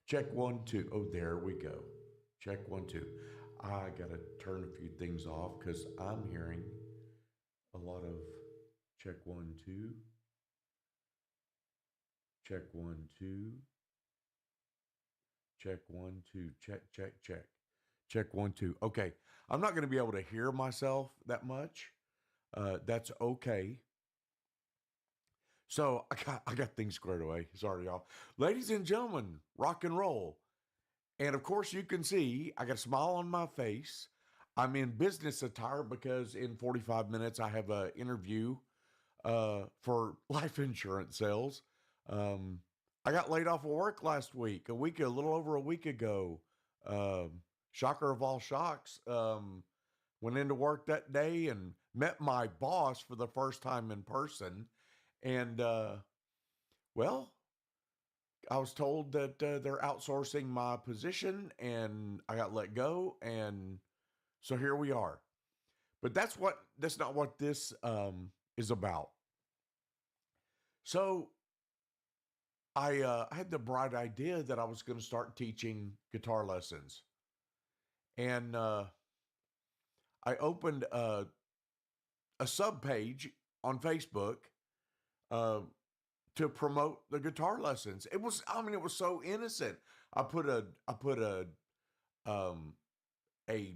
Check one, two. Oh, there we go. Check one, two. I got to turn a few things off because I'm hearing a lot of check one, two. Check one, two. Check one, two. Check, check, check. Check one, two. Okay. I'm not going to be able to hear myself that much. That's okay. So I got things squared away. Sorry, y'all. Ladies and gentlemen, rock and roll. And of course, you can see I got a smile on my face. I'm in business attire because in 45 minutes I have an interview for life insurance sales. Um, I got laid off of work last week, a little over a week ago. Shocker of all shocks. Went into work that day and met my boss for the first time in person. And, well, I was told that they're outsourcing my position and I got let go. And so here we are. But that's not what this is about. So I had the bright idea that I was going to start teaching guitar lessons. And I opened a sub page on Facebook uh, to promote the guitar lessons. It was so innocent. Um, a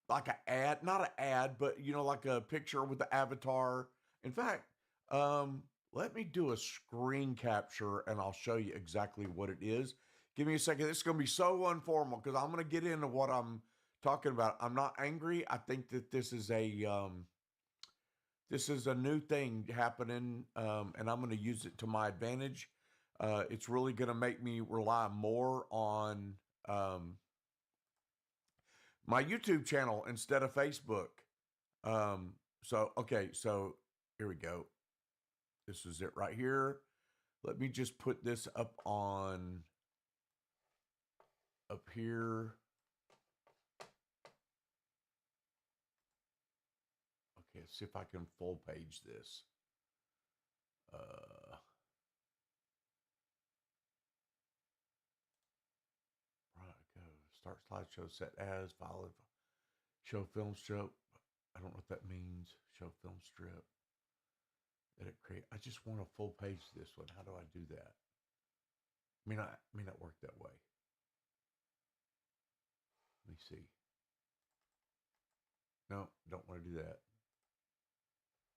like an ad, not an ad, but like a picture with the avatar. In fact, let me do a screen capture and I'll show you exactly what it is. Give me a second. It's going to be so informal because I'm going to get into what I'm talking about. I'm not angry. I think that this is a new thing happening, and I'm going to use it to my advantage. It's really going to make me rely more on my YouTube channel instead of Facebook. So here we go. This is it right here. Let me just put this up here. Okay, let's see if I can full page this. Right, go. Start slideshow set as, file, show film strip. I don't know what that means. Show film strip. Edit create. I just want a full page to this one. How do I do that? May not work that way. Let me see. No, don't want to do that.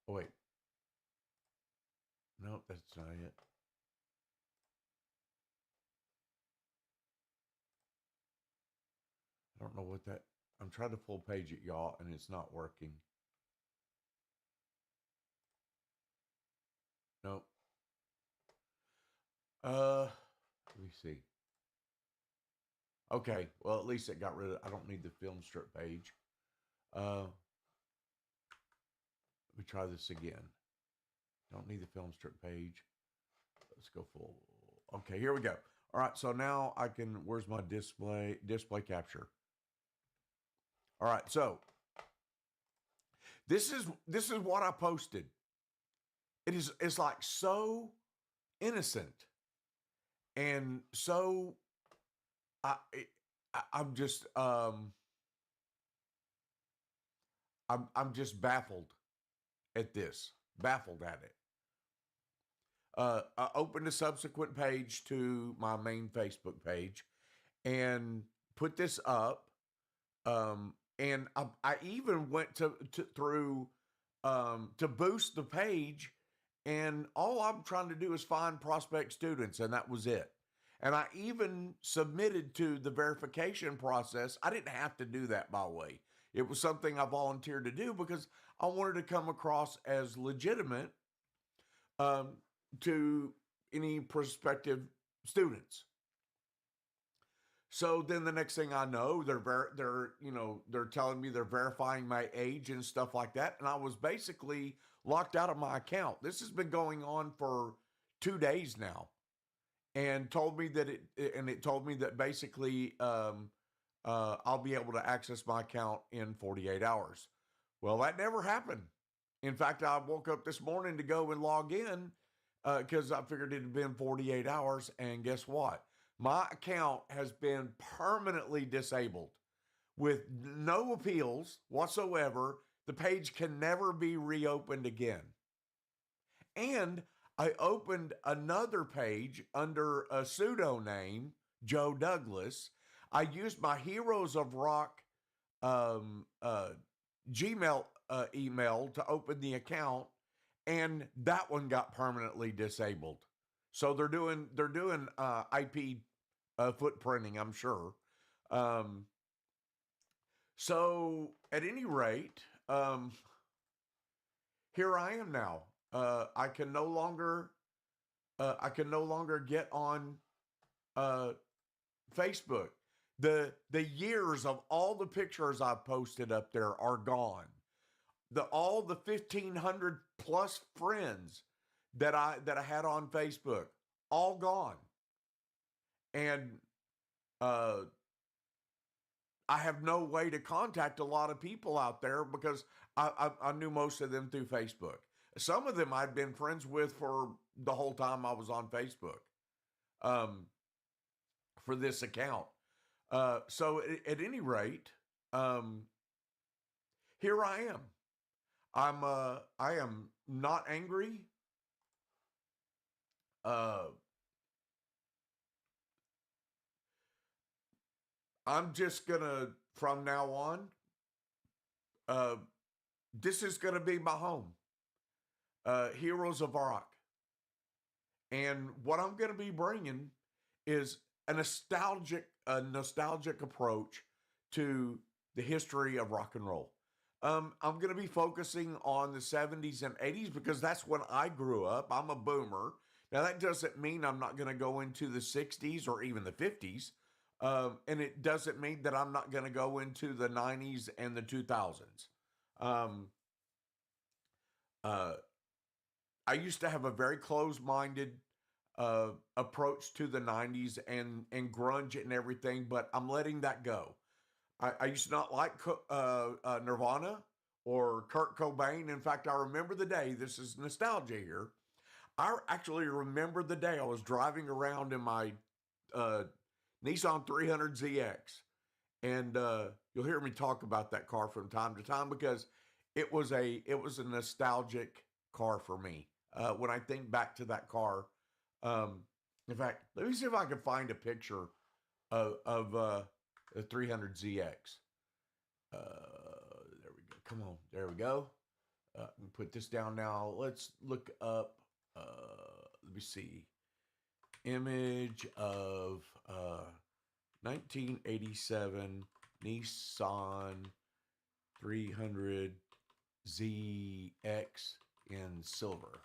Oh wait. No, that's not it. I don't know what that. I'm trying to full page it, y'all, and it's not working. Nope. Let me see. Okay, well at least it got rid of. I don't need the film strip page. Let me try this again. Don't need the film strip page. Let's go full. Okay, here we go. All right, so now I can. Where's my display capture? All right, so this is what I posted. It's like so innocent and so I, I'm just I'm just baffled at this, baffled at it. I opened a subsequent page to my main Facebook page and put this up. And I even went through to boost the page, and all I'm trying to do is find prospect students, and that was it. And I even submitted to the verification process. I didn't have to do that, by the way. It was something I volunteered to do because I wanted to come across as legitimate to any prospective students. So then the next thing I know, they're telling me they're verifying my age and stuff like that, and I was basically locked out of my account. This has been going on for 2 days now, and it told me that basically I'll be able to access my account in 48 hours. Well, that never happened. In fact, I woke up this morning to go and log in, because I figured it had been 48 hours. And guess what? My account has been permanently disabled with no appeals whatsoever. The page can never be reopened again. And I opened another page under a pseudo name, Joe Douglas. I used my Heroes of Rock um, uh, Gmail email to open the account, and that one got permanently disabled. So they're doing IP footprinting, I'm sure. Um, so at any rate, here I am now. I can no longer get on uh, Facebook. The years of all the pictures I've posted up there are gone. All the 1,500 plus friends that I had on Facebook, all gone. And uh, I have no way to contact a lot of people out there because I knew most of them through Facebook. Some of them I'd been friends with for the whole time I was on Facebook, um, for this account. So at any rate, um, here I am. I am not angry. Uh, I'm just gonna from now on. Uh, this is gonna be my home. Heroes of Rock, and what I'm gonna be bringing is a nostalgic approach to the history of rock and roll. I'm going to be focusing on the 70s and 80s because that's when I grew up. I'm a boomer. Now, that doesn't mean I'm not going to go into the 60s or even the 50s. And it doesn't mean that I'm not going to go into the 90s and the 2000s. Um, uh, I used to have a very closed-minded approach to the 90s and grunge and everything, but I'm letting that go. I used to not like Nirvana or Kurt Cobain. In fact, I remember the day, this is nostalgia here. I actually remember the day I was driving around in my uh, Nissan 300ZX. And you'll hear me talk about that car from time to time because it was a nostalgic car for me. When I think back to that car, um, in fact, let me see if I can find a picture of the 300ZX. There we go. Come on, there we go. Put this down now. Let's look up. Let me see. Image of 1987 Nissan 300ZX in silver.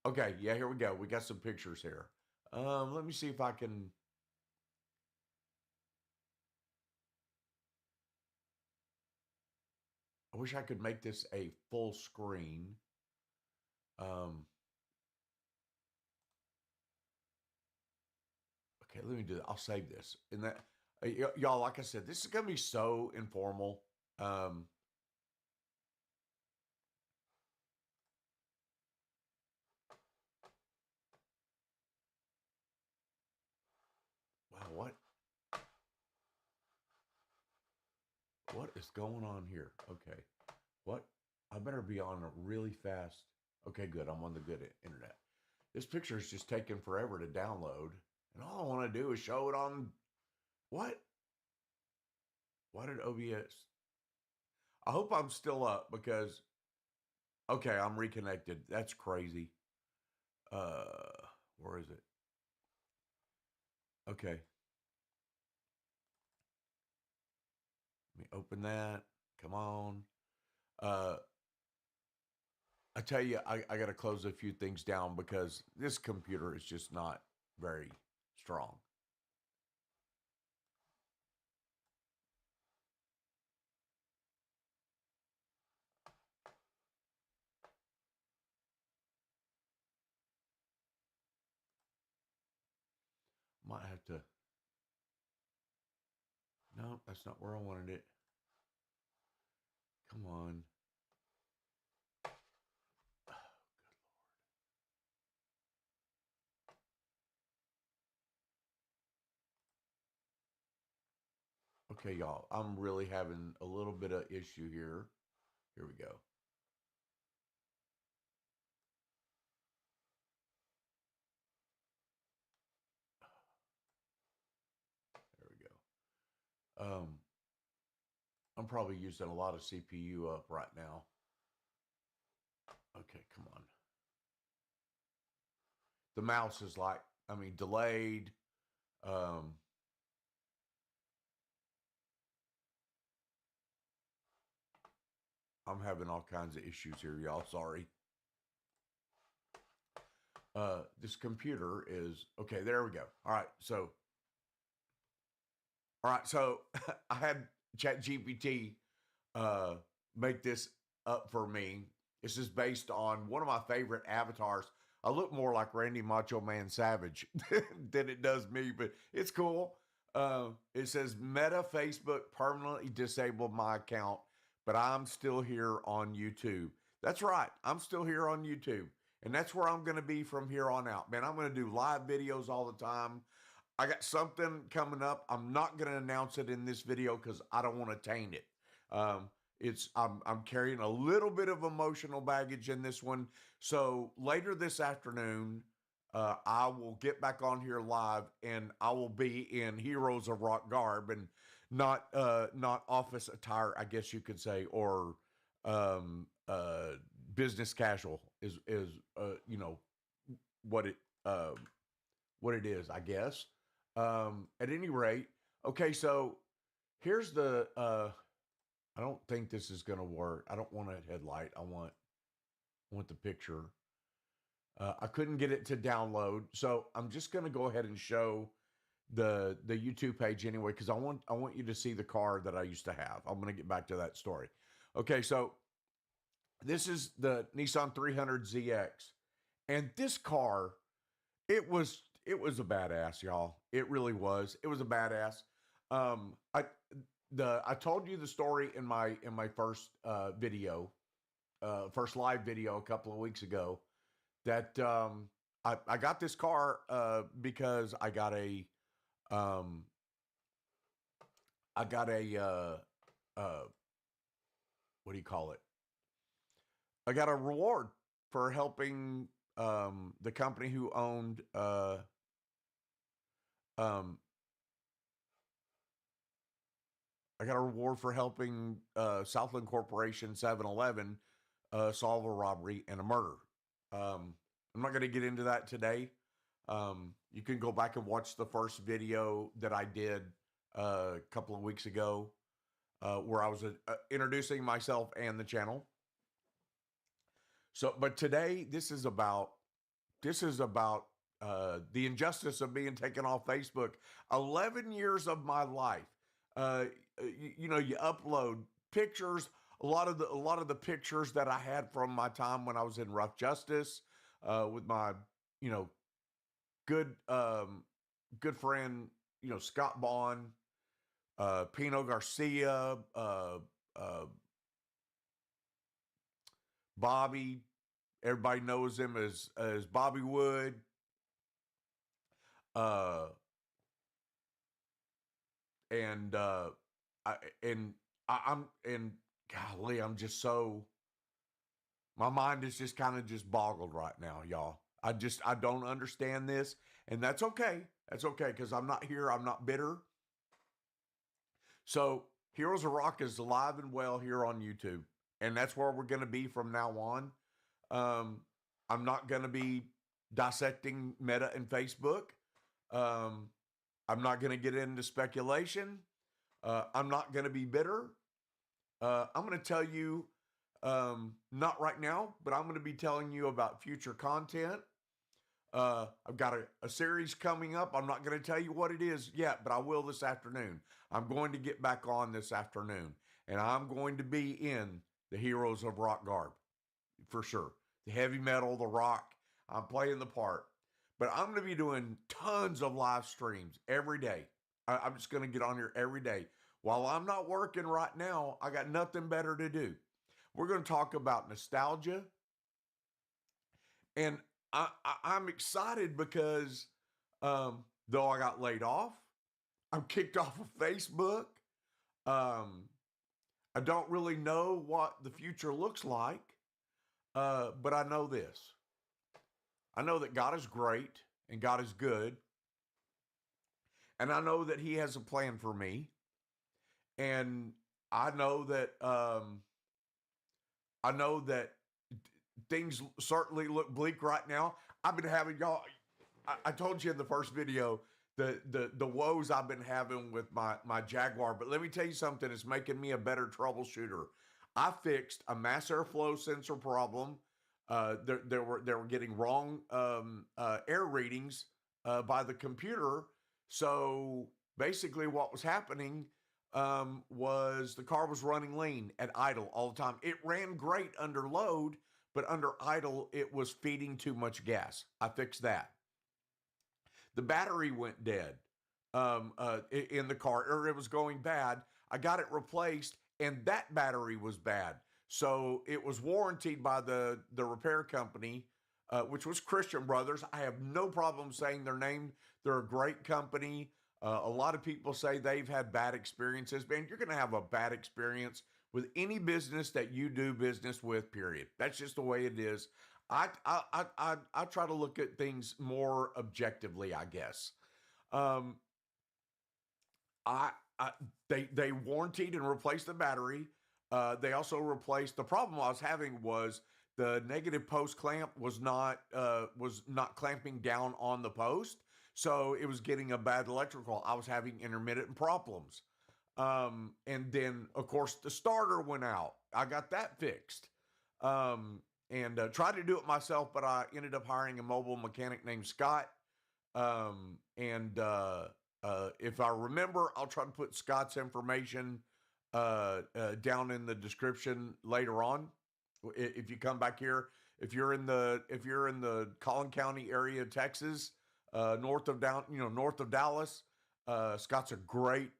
Okay, yeah, here we go. We got some pictures here. Let me see if I can. I wish I could make this a full screen. Um, okay, let me do that. I'll save this. And that, y'all, like I said, this is gonna be so informal. Um, wow, what is going on here? Okay, what? I better be on a really fast. Okay, good. I'm on the good internet. This picture is just taking forever to download, and all I want to do is show it on what? Why did OBS? I hope I'm still up because okay, I'm reconnected. That's crazy. Where is it? Okay, let me open that. Come on. Uh, I tell you, I got to close a few things down because this computer is just not very strong. Might have to. No, that's not where I wanted it. Come on. Okay, y'all, I'm really having a little bit of issue here. Here we go. There we go. I'm probably using a lot of CPU up right now. Okay, come on. The mouse is like, I mean, delayed. Um, I'm having all kinds of issues here, y'all. Sorry. This computer is okay. There we go. All right. So I had ChatGPT uh, make this up for me. This is based on one of my favorite avatars. I look more like Randy Macho Man Savage than it does me, but it's cool. It says Meta Facebook permanently disabled my account, but I'm still here on YouTube. That's right. I'm still here on YouTube. And that's where I'm going to be from here on out. Man, I'm going to do live videos all the time. I got something coming up. I'm not going to announce it in this video because I don't want to taint it. Um, I'm carrying a little bit of emotional baggage in this one. So later this afternoon, I will get back on here live, and I will be in Heroes of Rock garb and not office attire, I guess you could say, or um, uh, business casual is you know what it uh, what it is, I guess. At any rate, okay, so here's the I don't think this is going to work. I don't want a headlight. I want the picture. I couldn't get it to download, so I'm just going to go ahead and show the YouTube page anyway because I want you to see the car that I used to have. I'm going to get back to that story. Okay, so this is the Nissan 300ZX, and this car, it was a badass, y'all. It really was. It was a badass. I told you the story in my first video, first live video a couple of weeks ago that I got this car because um, I got a what do you call it? I got a reward for helping the company who owned um, I got a reward for helping Southland Corporation 7-Eleven solve a robbery and a murder. I'm not going to get into that today. You can go back and watch the first video that I did a couple of weeks ago where I was introducing myself and the channel. So, but today this is about the injustice of being taken off Facebook. 11 years of my life. Uh, you upload pictures. A lot of the pictures that I had from my time when I was in Rough Justice, with my, you know, good good friend, Scott Bond, Pino Garcia, Bobby. Everybody knows him as Bobby Wood. Uh, and I and I'm and golly, I'm just so my mind is just kind of just boggled right now, y'all. I don't understand this, and that's okay. That's okay because I'm not here. I'm not bitter. So Heroes of Rock is alive and well here on YouTube, and that's where we're going to be from now on. Um, I'm not going to be dissecting Meta and Facebook. Um, I'm not going to get into speculation. I'm not going to be bitter. I'm going to tell you, not right now, but I'm going to be telling you about future content. I've got a series coming up. I'm not going to tell you what it is yet, but I will this afternoon. I'm going to get back on this afternoon, and I'm going to be in the Heroes of Rock garb for sure. The heavy metal, the rock. I'm playing the part, but I'm going to be doing tons of live streams every day. I'm just going to get on here every day. While I'm not working right now, I got nothing better to do. We're going to talk about nostalgia, and I'm excited because though I got laid off, I'm kicked off of Facebook. Um, I don't really know what the future looks like, but I know this. I know that God is great and God is good, and I know that He has a plan for me, and I know that I know that things certainly look bleak right now. I've been having y'all. I told you in the first video the woes I've been having with my Jaguar, but let me tell you something. It's making me a better troubleshooter. I fixed a mass airflow sensor problem. They were getting wrong air readings by the computer. So basically, what was happening was the car was running lean at idle all the time. It ran great under load, but under idle, it was feeding too much gas. I fixed that. The battery went dead in the car, or it was going bad. I got it replaced, and that battery was bad. So it was warranted by the repair company, which was Christian Brothers. I have no problem saying their name. They're a great company. A lot of people say they've had bad experiences. Man, you're going to have a bad experience with any business that you do business with, period. That's just the way it is. I try to look at things more objectively, I guess. Um, I, I they warranted and replaced the battery. They also replaced the problem I was having was the negative post clamp was not clamping down on the post, so it was getting a bad electrical. I was having intermittent problems. And then of course the starter went out. I got that fixed. And tried to do it myself, but I ended up hiring a mobile mechanic named Scott. And if I remember, I'll try to put Scott's information down in the description later on. If you come back here, if you're in the Collin County area, Texas, north of Dallas, Scott's a great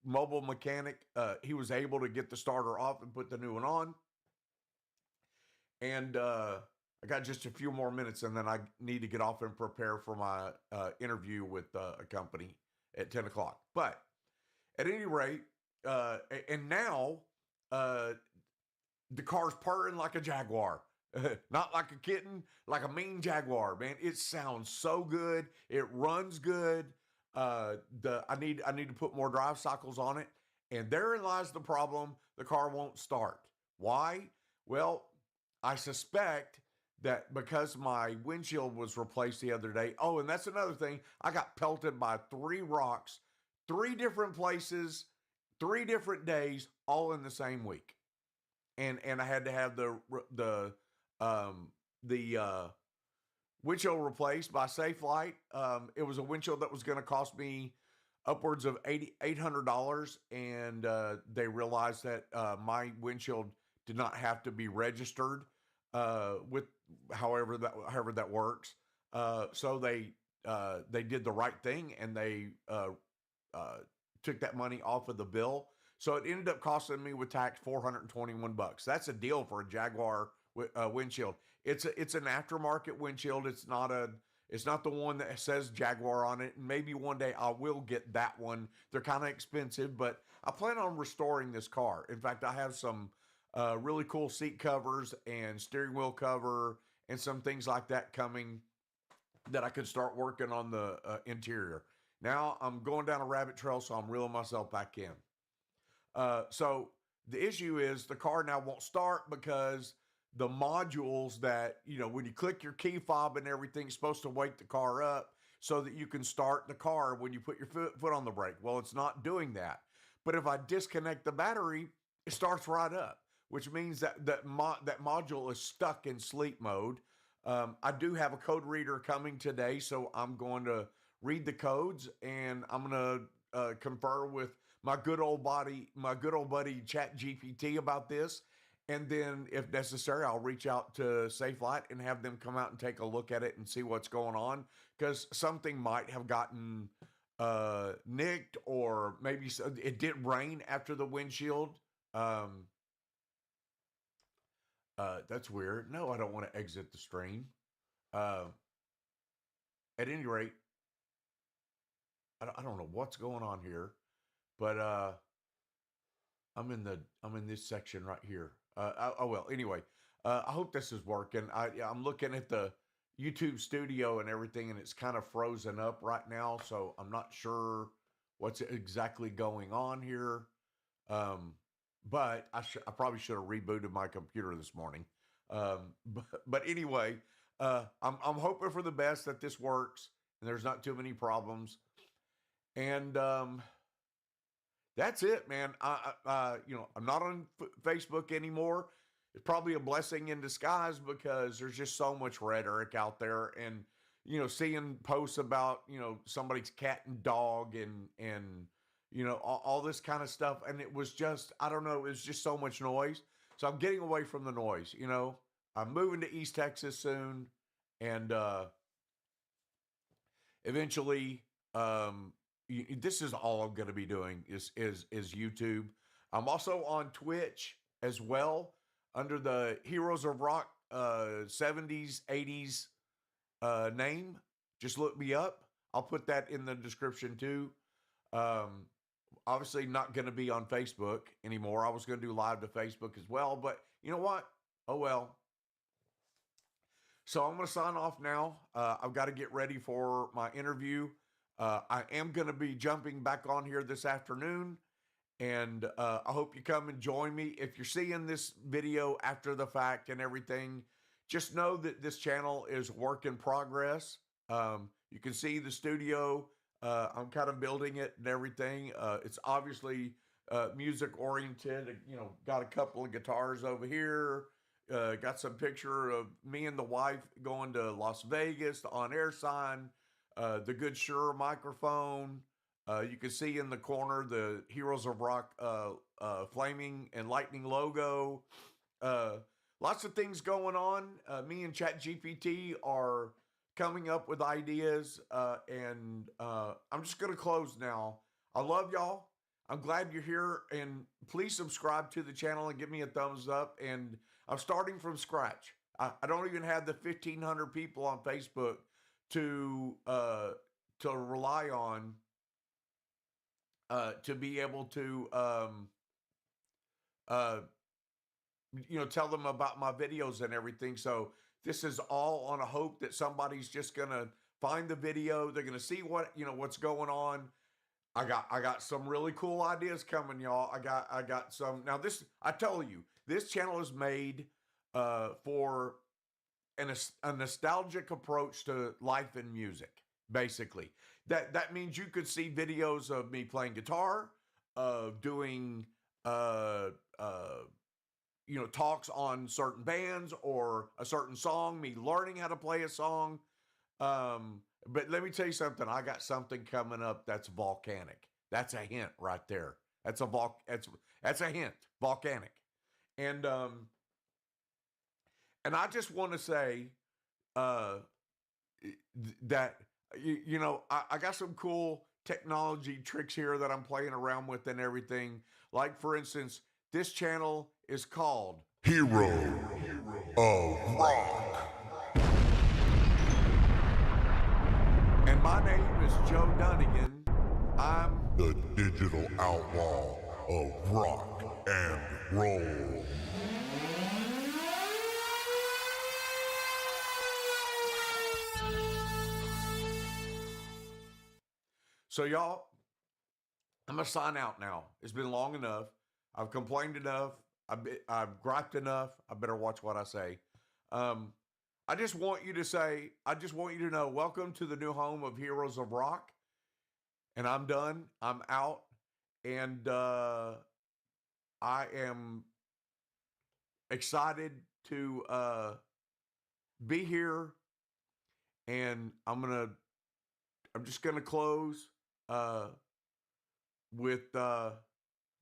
mobile mechanic. He was able to get the starter off and put the new one on. And I got just a few more minutes, and then I need to get off and prepare for my interview with a company at 10 o'clock. But at any rate, and now uh, the car's purring like a Jaguar. Not like a kitten, like a mean Jaguar, man. It sounds so good. It runs good. I need to put more drive cycles on it. And therein lies the problem. The car won't start. Why? Well, I suspect that because my windshield was replaced the other day. Oh, and that's another thing. I got pelted by 3 rocks, 3 different places, 3 different days, all in the same week. And I had to have um the windshield replaced by Safelite. It was a windshield that was going to cost me upwards of $800, and they realized that my windshield did not have to be registered with however that works. So they did the right thing, and they took that money off of the bill. So it ended up costing me with tax $421. That's a deal for a Jaguar windshield. It's an aftermarket windshield. It's not the one that says Jaguar on it. And maybe one day I will get that one. They're kind of expensive, but I plan on restoring this car. In fact, I have some really cool seat covers and steering wheel cover and some things like that coming that I could start working on the interior. Now I'm going down a rabbit trail, so I'm reeling myself back in. So the issue is the car now won't start because the modules that, when you click your key fob and everything's supposed to wake the car up so that you can start the car when you put your foot on the brake. Well, it's not doing that. But if I disconnect the battery, it starts right up, which means that module is stuck in sleep mode. I do have a code reader coming today, so I'm going to read the codes, and I'm going to confer with my good old buddy ChatGPT about this. And then if necessary, I'll reach out to Safelite and have them come out and take a look at it and see what's going on, because something might have gotten nicked, or maybe it did rain after the windshield. That's weird. No, I don't want to exit the stream. Uh, at any rate, I don't know what's going on here, but I'm in this section right here. Oh well. Anyway, I hope this is working. I'm looking at the YouTube studio and everything, and it's kind of frozen up right now, so I'm not sure what's exactly going on here. Um, but I probably should have rebooted my computer this morning. But anyway, I'm hoping for the best that this works and there's not too many problems. And that's it, man. I'm not on Facebook anymore. It's probably a blessing in disguise because there's just so much rhetoric out there, and seeing posts about somebody's cat and dog and all this kind of stuff, and it was just I don't know, it was just so much noise. So I'm getting away from the noise. I'm moving to East Texas soon, and eventually, this is all I'm going to be doing is YouTube. I'm also on Twitch as well under the Heroes of Rock 70s 80s name. Just look me up. I'll put that in the description too. Um, Obviously not going to be on Facebook anymore. I was going to do live to Facebook as well, but you know what? Oh well. So I'm going to sign off now. I've got to get ready for my interview. I am going to be jumping back on here this afternoon, and I hope you come and join me. If you're seeing this video after the fact and everything, just know that this channel is work in progress. You can see the studio. I'm kind of building it and everything. It's obviously music oriented. Got a couple of guitars over here. Got some picture of me and the wife going to Las Vegas, the on-air sign, the Good Shure microphone. You can see in the corner the Heroes of Rock flaming and lightning logo. Lots of things going on. Me and ChatGPT are coming up with ideas, and I'm just going to close now. I love y'all. I'm glad you're here, and please subscribe to the channel and give me a thumbs up. And I'm starting from scratch. I don't even have the 1,500 people on Facebook to rely on to be able to tell them about my videos and everything. So this is all on a hope that somebody's just gonna find the video. They're gonna see what's going on. I got some really cool ideas coming, y'all. I got some. Now I tell you, this channel is made for a nostalgic approach to life and music. Basically, that means you could see videos of me playing guitar, of doing talks on certain bands or a certain song, me learning how to play a song. But let me tell you something. I got something coming up that's volcanic. That's a hint right there. That's a hint. Volcanic. And I just want to say that I got some cool technology tricks here that I'm playing around with and everything. Like for instance, this channel is called Hero of Rock. And my name is Joe Dunnigan. I'm the digital outlaw of rock and roll. So y'all, I'm going to sign out now. It's been long enough. I've complained enough. I've griped enough. I better watch what I say. I just want you to know, welcome to the new home of Heroes of Rock. And I'm done. I'm out. And I am excited to be here. And I'm just going to close with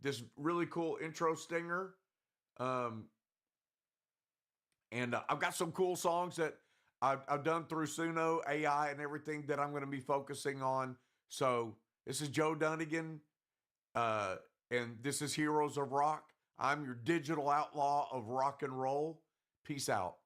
this really cool intro stinger. And I've got some cool songs that I've done through Suno AI and everything that I'm going to be focusing on. So this is Joe Dunnigan, and this is Heroes of Rock. I'm your digital outlaw of rock and roll. Peace out.